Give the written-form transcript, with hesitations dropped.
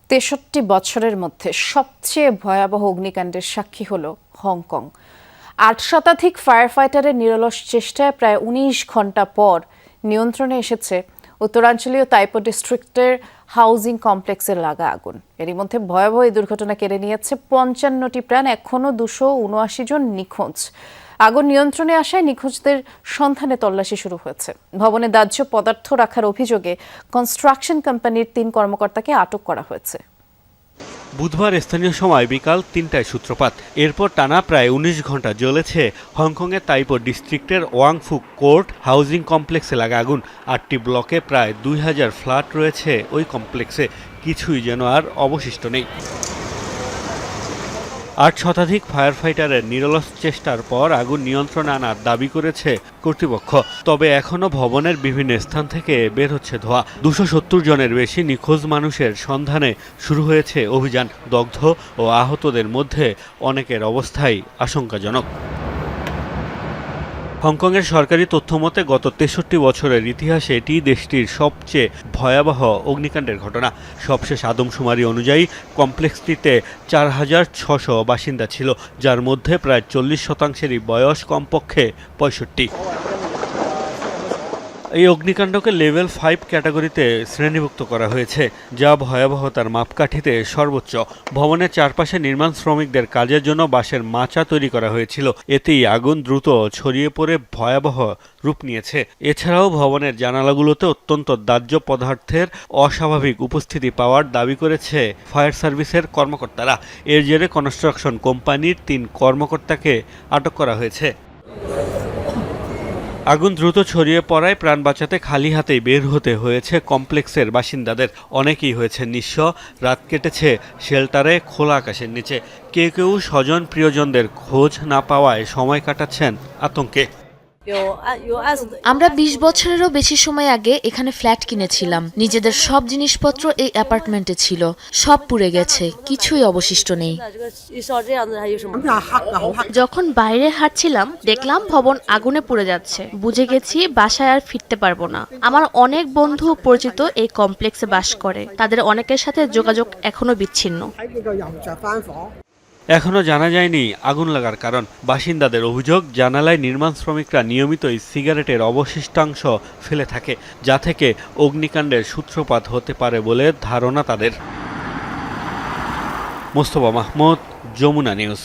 ৬৩ বছরের মধ্যে সবচেয়ে ভয়াবহ অগ্নিকাণ্ডের সাক্ষী হল হংকং। ৮ শতাধিক ফায়ার ফাইটারের নিরলস চেষ্টায় প্রায় ১৯ ঘণ্টা পর নিয়ন্ত্রণে এসেছে উত্তরাঞ্চলীয় তাইপো ডিস্ট্রিক্টের হাউজিং কমপ্লেক্সে লাগা আগুন। এরই মধ্যে ভয়াবহ এই দুর্ঘটনা কেড়ে নিয়েছে ৫৫টি প্রাণ। এখনও ২৭৯ জন নিখোঁজ। আগুন নিয়ন্ত্রণে আসায় নিখোঁজদের সন্ধানে তল্লাশি শুরু হয়েছে। ভবনে দাহ্য পদার্থ রাখার অভিযোগে কনস্ট্রাকশন কোম্পানির ৩ কর্মকর্তাকে আটক করা হয়েছে। বুধবার স্থানীয় সময় বিকাল ৩টায় সূত্রপাত। এরপর টানা প্রায় ১৯ ঘণ্টা জ্বলেছে হংকংয়ের তাইপো ডিস্ট্রিক্টের ওয়াংফু কোর্ট হাউজিং কমপ্লেক্সে লাগা আগুন। ৮টি ব্লকে প্রায় ২,০০০ ফ্ল্যাট রয়েছে ওই কমপ্লেক্সে। কিছুই যেন আর অবশিষ্ট নেই। ৮ শতাধিক ফায়ার ফাইটারের নিরলস চেষ্টার পর আগুন নিয়ন্ত্রণে আনার দাবি করেছে কর্তৃপক্ষ। তবে এখনও ভবনের বিভিন্ন স্থান থেকে বের হচ্ছে ধোঁয়া। ২৭০ জনের বেশি নিখোঁজ মানুষের সন্ধানে শুরু হয়েছে অভিযান। দগ্ধ ও আহতদের মধ্যে অনেকের অবস্থাই আশঙ্কাজনক। হংকংয়ের সরকারি তথ্যমতে গত ৬৩ বছরের ইতিহাসে এটি দেশটির সবচেয়ে ভয়াবহ অগ্নিকাণ্ডের ঘটনা। সবশেষ আদমশুমারি অনুযায়ী কমপ্লেক্সটিতে ৪,৬০০ বাসিন্দা ছিল, যার মধ্যে প্রায় ৪০%-এরই বয়স কমপক্ষে ৬৫। এই অগ্নিকাণ্ডকে লেভেল 5 ক্যাটাগরিতে শ্রেণীভুক্ত করা হয়েছে, যা ভয়াবহতার মাপকাঠিতে সর্বোচ্চ। ভবনের চারপাশে নির্মাণ শ্রমিকদের কাজের জন্য বাঁশের মাচা তৈরি করা হয়েছিল। এতেই আগুন দ্রুত ছড়িয়ে পড়ে ভয়াবহ রূপ নিয়েছে। এছাড়াও ভবনের জানালাগুলোতে অত্যন্ত দাহ্য পদার্থের অস্বাভাবিক উপস্থিতি পাওয়ার দাবি করেছে ফায়ার সার্ভিসের কর্মকর্তারা। এর জেরে কনস্ট্রাকশন কোম্পানির ৩ কর্মকর্তাকে আটক করা হয়েছে। আগুন দ্রুত ছড়িয়ে পড়ায় প্রাণ বাঁচাতে খালি হাতেই বের হতে হয়েছে কমপ্লেক্সের বাসিন্দাদের। অনেকেই হয়েছে নিঃস্ব। রাত কেটেছে শেল্টারে খোলা আকাশের নিচে। কেউ কেউ স্বজন প্রিয়জনদের খোঁজ না পাওয়ায় সময় কাটাচ্ছেন আতঙ্কে। আমরা ২০ বছরেরও বেশি সময় আগে এখানে ফ্ল্যাট কিনেছিলাম। নিজেদের সব জিনিসপত্র এই অ্যাপার্টমেন্টে ছিল। সব পুড়ে গেছে, কিছুই অবশিষ্ট নেই। যখন বাইরে হাঁটছিলাম দেখলাম ভবন আগুনে পুড়ে যাচ্ছে। বুঝে গেছি বাসায় আর ফিরতে পারবো না। আমার অনেক বন্ধু পরিচিত এই কমপ্লেক্সে বাস করে। তাদের অনেকের সাথে যোগাযোগ এখনো বিচ্ছিন্ন। এখনও জানা যায়নি আগুন লাগার কারণ। বাসিন্দাদের অভিযোগ, জানালায় নির্মাণ শ্রমিকরা নিয়মিতই সিগারেটের অবশিষ্টাংশ ফেলে থাকে, যা থেকে অগ্নিকাণ্ডের সূত্রপাত হতে পারে বলে ধারণা তাদের। মোস্তফা মাহমুদ, যমুনা নিউজ।